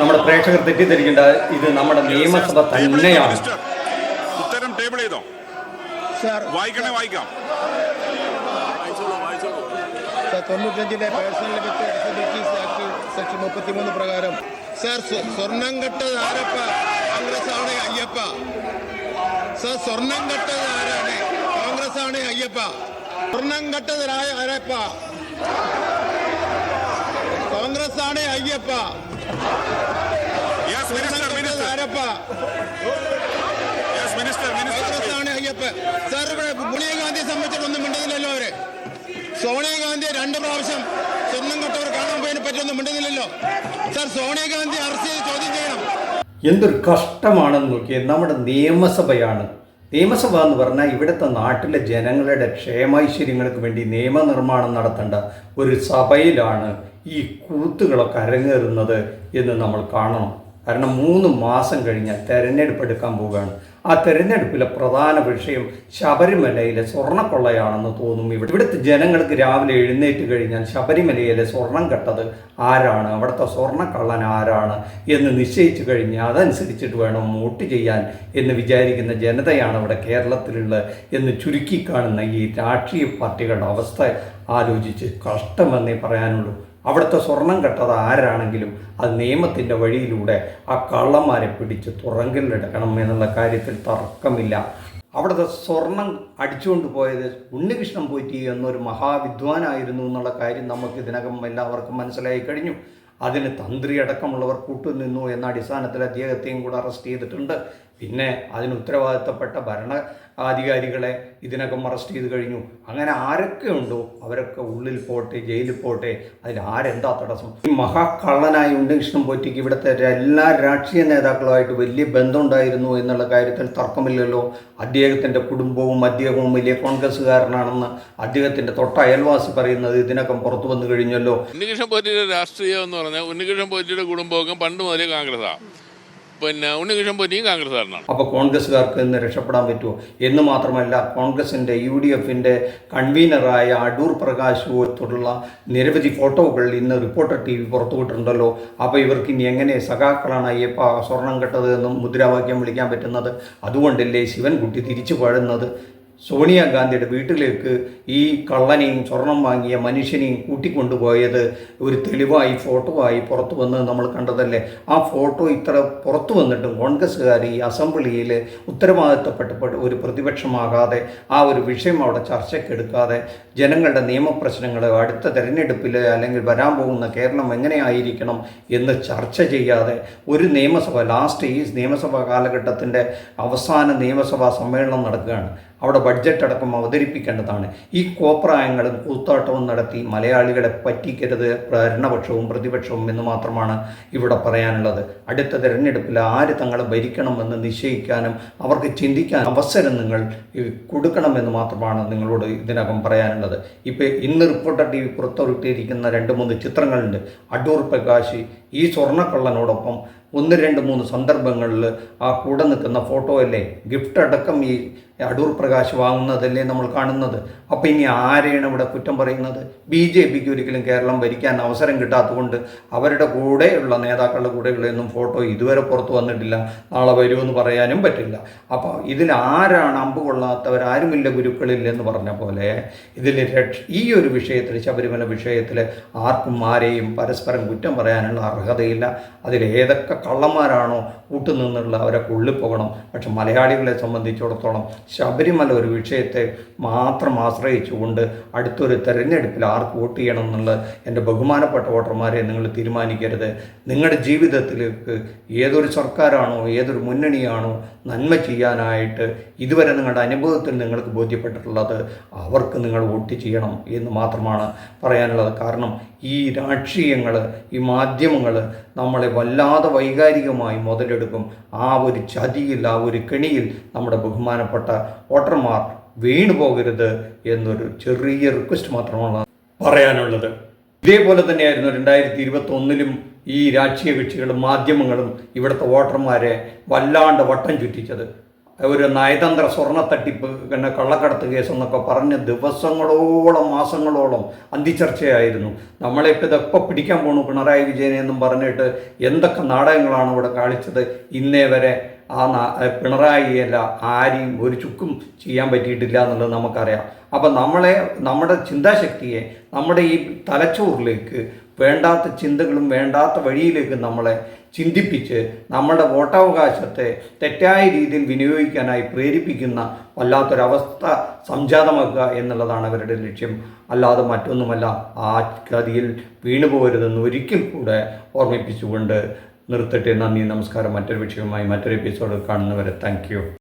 നമ്മുടെ പ്രേക്ഷകർ തെറ്റിദ്ധരിക്കേണ്ട ഇത് നമ്മുടെ നിയമസഭ തന്നെയാണ്. ഉത്തരം ടേബിൾ ചെയ്തോ? വായിക്കണേ, വായിക്കാം. 95-ലെ പേഴ്സണൽ ഡിസബിലിറ്റീസ് ആക്ട് സെക്ഷൻ 33 പ്രകാരം സർ സ്വർണം കെട്ടത് ആരപ്പ? കോൺഗ്രസ് ആണ് അയ്യപ്പ. സർ സ്വർണം കെട്ടത് ആരാണ്? കോൺഗ്രസ് ആണ് അയ്യപ്പ. സ്വർണം കെട്ടത് ആരപ്പ? കോൺഗ്രസ് ആണ് അയ്യപ്പ. ആരപ്പ? കോൺഗ്രസ് ആണ് അയ്യപ്പ. സർ ഇവിടെ സോണിയാഗാന്ധിയെ സംബന്ധിച്ചിട്ടൊന്നും മിണ്ടുന്നില്ലല്ലോ. അവര് സോണിയാഗാന്ധിയെ 2 പ്രാവശ്യം സ്വർണം കെട്ടവർ കാണാൻ പോയതിനെ പറ്റിയൊന്നും മിണ്ടുന്നില്ലല്ലോ. സർ സോണിയാഗാന്ധി അറസ്റ്റ് ചെയ്ത് ചോദ്യം ചെയ്യണം. എന്തൊരു കഷ്ടമാണെന്ന് നോക്കിയാൽ നമ്മുടെ നിയമസഭയാണ്. നിയമസഭ എന്ന് പറഞ്ഞാൽ ഇവിടുത്തെ നാട്ടിലെ ജനങ്ങളുടെ ക്ഷേമൈശ്വര്യങ്ങൾക്ക് വേണ്ടി നിയമനിർമ്മാണം നടത്തേണ്ട ഒരു സഭയിലാണ് ഈ കൂത്തുകളൊക്കെ അരങ്ങേറുന്നത് എന്ന് നമ്മൾ കാണണം. കാരണം 3 മാസം കഴിഞ്ഞാൽ തെരഞ്ഞെടുപ്പ് എടുക്കാൻ പോവുകയാണ്. ആ തെരഞ്ഞെടുപ്പിലെ പ്രധാന വിഷയം ശബരിമലയിലെ സ്വർണ്ണക്കൊള്ളയാണെന്ന് തോന്നും. ഇവിടുത്തെ ജനങ്ങൾക്ക് രാവിലെ എഴുന്നേറ്റ് കഴിഞ്ഞാൽ ശബരിമലയിലെ സ്വർണം കെട്ടത് ആരാണ്, അവിടുത്തെ സ്വർണ്ണക്കള്ളൻ ആരാണ് എന്ന് നിശ്ചയിച്ചു കഴിഞ്ഞാൽ അതനുസരിച്ചിട്ട് വേണം വോട്ട് ചെയ്യാൻ എന്ന് വിചാരിക്കുന്ന ജനതയാണ് ഇവിടെ കേരളത്തിലുള്ളത് എന്ന് ചുരുക്കി കാണുന്ന ഈ രാഷ്ട്രീയ പാർട്ടികളുടെ അവസ്ഥ ആലോചിച്ച് കഷ്ടമെന്നേ പറയാനുള്ളൂ. അവിടുത്തെ സ്വർണം കെട്ടത് ആരാണെങ്കിലും അത് നിയമത്തിൻ്റെ വഴിയിലൂടെ ആ കള്ളന്മാരെ പിടിച്ച് തുറങ്കിലെടുക്കണം എന്നുള്ള കാര്യത്തിൽ തർക്കമില്ല. അവിടുത്തെ സ്വർണം അടിച്ചുകൊണ്ട് പോയത് ഉണ്ണികൃഷ്ണൻ പോറ്റി എന്നൊരു മഹാവിദ്വാനായിരുന്നു എന്നുള്ള കാര്യം നമുക്ക് ഇതിനകം എല്ലാവർക്കും മനസ്സിലായി കഴിഞ്ഞു. അതിന് തന്ത്രി അടക്കമുള്ളവർ കൂട്ടുനിന്നു എന്ന അടിസ്ഥാനത്തിൽ അദ്ദേഹത്തെയും കൂടെ അറസ്റ്റ് ചെയ്തിട്ടുണ്ട്. പിന്നെ അതിന് ഉത്തരവാദിത്തപ്പെട്ട ഭരണാധികാരികളെ ഇതിനകം അറസ്റ്റ് ചെയ്ത് കഴിഞ്ഞു. അങ്ങനെ ആരൊക്കെ ഉണ്ടോ അവരൊക്കെ ഉള്ളിൽ പോട്ടെ, ജയിലിൽ പോട്ടെ, അതിൽ ആരെന്താ തടസ്സം? ഈ മഹാകള്ളനായ ഉണ്ണികൃഷ്ണൻ പോറ്റിക്ക് ഇവിടുത്തെ എല്ലാ രാഷ്ട്രീയ നേതാക്കളുമായിട്ട് വലിയ ബന്ധമുണ്ടായിരുന്നു എന്നുള്ള കാര്യത്തിൽ തർക്കമില്ലല്ലോ. അദ്ദേഹത്തിൻ്റെ കുടുംബവും അദ്ദേഹവും വലിയ കോൺഗ്രസ്സുകാരനാണെന്ന് അദ്ദേഹത്തിൻ്റെ തൊട്ട അയൽവാസി പറയുന്നത് ഇതിനകം പുറത്തു വന്നു കഴിഞ്ഞല്ലോ. ഉണ്ണികൃഷ്ണൻ പോറ്റിയുടെ രാഷ്ട്രീയം എന്ന് പറഞ്ഞാൽ ഉണ്ണികൃഷ്ണൻ പോറ്റിയുടെ കുടുംബമൊക്കെ പണ്ട് മുതലേ കോൺഗ്രസ്സാണ്. പിന്നെ ഉണ്ണികൃഷ്ണൻ പോറ്റിയും കോൺഗ്രസ്സുകാരനാണ്. അപ്പോൾ കോൺഗ്രസ്സുകാർക്ക് ഇന്ന് രക്ഷപ്പെടാൻ പറ്റുമോ എന്ന് മാത്രമല്ല, കോൺഗ്രസിൻ്റെ UDFൻ്റെ കൺവീനറായ അടൂർ പ്രകാശുമായിട്ടുള്ള നിരവധി ഫോട്ടോകൾ ഇന്ന് റിപ്പോർട്ടർ TV പുറത്തുവിട്ടിട്ടുണ്ടല്ലോ. അപ്പോൾ ഇവർക്ക് ഇനി എങ്ങനെ സഖാക്കളാണ് അയ്യപ്പ സ്വർണം കെട്ടത് എന്നും മുദ്രാവാക്യം വിളിക്കാൻ പറ്റുന്നത്? അതുകൊണ്ടല്ലേ ശിവൻകുട്ടി തിരിച്ചു പഴുന്നത്? സോണിയാഗാന്ധിയുടെ വീട്ടിലേക്ക് ഈ കള്ളനെയും സ്വർണം വാങ്ങിയ മനുഷ്യനെയും കൂട്ടിക്കൊണ്ടുപോയത് ഒരു തെളിവായി ഫോട്ടോ ആയി പുറത്തു വന്നത് നമ്മൾ കണ്ടതല്ലേ. ആ ഫോട്ടോ ഇത്ര പുറത്തു വന്നിട്ടും കോൺഗ്രസ്സുകാർ ഈ അസംബ്ലിയിൽ ഉത്തരവാദിത്തപ്പെട്ട ഒരു പ്രതിപക്ഷമാകാതെ ആ ഒരു വിഷയം അവിടെ ചർച്ചയ്ക്കെടുക്കാതെ ജനങ്ങളുടെ നിയമപ്രശ്നങ്ങൾ അടുത്ത തെരഞ്ഞെടുപ്പിൽ അല്ലെങ്കിൽ വരാൻ പോകുന്ന കേരളം എങ്ങനെയായിരിക്കണം എന്ന് ചർച്ച ചെയ്യാതെ ഒരു നിയമസഭ ഈ നിയമസഭാ കാലഘട്ടത്തിൻ്റെ അവസാന നിയമസഭാ സമ്മേളനം നടക്കുകയാണ്. അവിടെ ബഡ്ജറ്റ് അടക്കം അവതരിപ്പിക്കേണ്ടതാണ്. ഈ കോപ്രായങ്ങളും കൂത്താട്ടവും നടത്തി മലയാളികളെ പറ്റിക്കരുത് ഭരണപക്ഷവും പ്രതിപക്ഷവും എന്ന് മാത്രമാണ് ഇവിടെ പറയാനുള്ളത്. അടുത്ത തെരഞ്ഞെടുപ്പിൽ ആര് തങ്ങളെ ഭരിക്കണമെന്ന് നിശ്ചയിക്കാനും അവർക്ക് ചിന്തിക്കാൻ അവസരം നിങ്ങൾ കൊടുക്കണമെന്ന് മാത്രമാണ് നിങ്ങളോട് ഇതിനകം പറയാനുള്ളത്. ഇപ്പോൾ ഇന്ന് റിപ്പോർട്ടർ TV പുറത്തുവിട്ടിരിക്കുന്ന 2-3 ചിത്രങ്ങളുണ്ട്. അടൂർ പ്രകാശ് ഈ സ്വർണ്ണക്കള്ളനോടൊപ്പം 1-2-3 സന്ദർഭങ്ങളിൽ ആ കൂടെ നിൽക്കുന്ന ഫോട്ടോ അല്ലേ, ഗിഫ്റ്റ് അടക്കം ഈ അടൂർ പ്രകാശ് വാങ്ങുന്നതല്ലേ നമ്മൾ കാണുന്നത്. അപ്പോൾ ഇനി ആരെയാണ് ഇവിടെ കുറ്റം പറയുന്നത്? BJPക്ക് ഒരിക്കലും കേരളം ഭരിക്കാൻ അവസരം കിട്ടാത്തതുകൊണ്ട് അവരുടെ കൂടെയുള്ള നേതാക്കളുടെ കൂടെയുള്ളതൊന്നും ഫോട്ടോ ഇതുവരെ പുറത്തു വന്നിട്ടില്ല. നാളെ വരുമെന്ന് പറയാനും പറ്റില്ല. അപ്പോൾ ഇതിൽ ആരാണ് അമ്പ് കൊള്ളാത്തവരാരുമില്ല ഗുരുക്കളില്ലെന്ന് പറഞ്ഞ പോലെ ഇതിൽ ഈ ഒരു വിഷയത്തിൽ, ശബരിമല വിഷയത്തിൽ ആർക്കും ആരെയും പരസ്പരം കുറ്റം പറയാനുള്ള അർഹതയില്ല. അതിലേതൊക്കെ കള്ളന്മാരാണോ കൂട്ടുനിന്നുള്ള അവരൊക്കെ ഉള്ളിൽ പോകണം. പക്ഷെ മലയാളികളെ സംബന്ധിച്ചിടത്തോളം ശബരിമല ഒരു വിഷയത്തെ മാത്രം ആശ്രയിച്ചുകൊണ്ട് അടുത്തൊരു തെരഞ്ഞെടുപ്പിൽ ആർക്ക് വോട്ട് ചെയ്യണം എന്നുള്ളത് എൻ്റെ ബഹുമാനപ്പെട്ട വോട്ടർമാരെ നിങ്ങൾ തീരുമാനിക്കരുത്. നിങ്ങളുടെ ജീവിതത്തിലേക്ക് ഏതൊരു സർക്കാരാണോ ഏതൊരു മുന്നണിയാണോ നന്മ ചെയ്യാനായിട്ട് ഇതുവരെ നിങ്ങളുടെ അനുഭവത്തിൽ നിങ്ങൾക്ക് ബോധ്യപ്പെട്ടിട്ടുള്ളത് അവർക്ക് നിങ്ങൾ വോട്ട് ചെയ്യണം എന്ന് മാത്രമാണ് പറയാനുള്ളത്. കാരണം ഈ രാഷ്ട്രീയങ്ങൾ, ഈ മാധ്യമങ്ങൾ നമ്മളെ വല്ലാതെ വൈകാരികമായി മുതലെടുക്കും. ആ ഒരു ചതിയിൽ, ആ ഒരു കെണിയിൽ നമ്മുടെ ബഹുമാനപ്പെട്ട വോട്ടർമാർ വീണു പോകരുത് എന്നൊരു ചെറിയ റിക്വസ്റ്റ് മാത്രമാണ് പറയാനുള്ളത്. ഇതേപോലെ തന്നെയായിരുന്നു 2021 ഈ രാഷ്ട്രീയ കക്ഷികളും മാധ്യമങ്ങളും ഇവിടുത്തെ വോട്ടർമാരെ വല്ലാണ്ട് വട്ടം ചുറ്റിച്ചത്. ഒരു നയതന്ത്ര സ്വർണ്ണ തട്ടിപ്പ് പിന്നെ കള്ളക്കടത്ത് കേസ് എന്നൊക്കെ പറഞ്ഞ് ദിവസങ്ങളോളം മാസങ്ങളോളം അന്തിച്ചർച്ചയായിരുന്നു. നമ്മളെ ഇതെപ്പോൾ പിടിക്കാൻ പോണു പിണറായി വിജയനെ എന്നും പറഞ്ഞിട്ട് എന്തൊക്കെ നാടകങ്ങളാണ് ഇവിടെ കാണിച്ചത്. ഇന്നേ വരെ പിണറായിയല്ല ആരെയും ഒരു ചുക്കും ചെയ്യാൻ പറ്റിയിട്ടില്ല എന്നുള്ളത് നമുക്കറിയാം. അപ്പം നമ്മുടെ ചിന്താശക്തിയെ നമ്മുടെ ഈ തലച്ചോറിലേക്ക് വേണ്ടാത്ത ചിന്തകളും വേണ്ടാത്ത വഴിയിലേക്ക് നമ്മളെ ചിന്തിപ്പിച്ച് നമ്മുടെ വോട്ടവകാശത്തെ തെറ്റായ രീതിയിൽ വിനിയോഗിക്കാനായി പ്രേരിപ്പിക്കുന്ന വല്ലാത്തൊരവസ്ഥ സംജാതമാക്കുക എന്നുള്ളതാണ് അവരുടെ ലക്ഷ്യം. അല്ലാതെ മറ്റൊന്നുമല്ല. ആ ഗതിയിൽ വീണുപോകരുതെന്ന് ഒരിക്കൽ കൂടെ ഓർമ്മിപ്പിച്ചുകൊണ്ട് നിർത്തട്ടെ. നന്ദി, നമസ്കാരം. മറ്റൊരു വിഷയവുമായി മറ്റൊരു എപ്പിസോഡ് കാണുന്നവരെ താങ്ക് യു.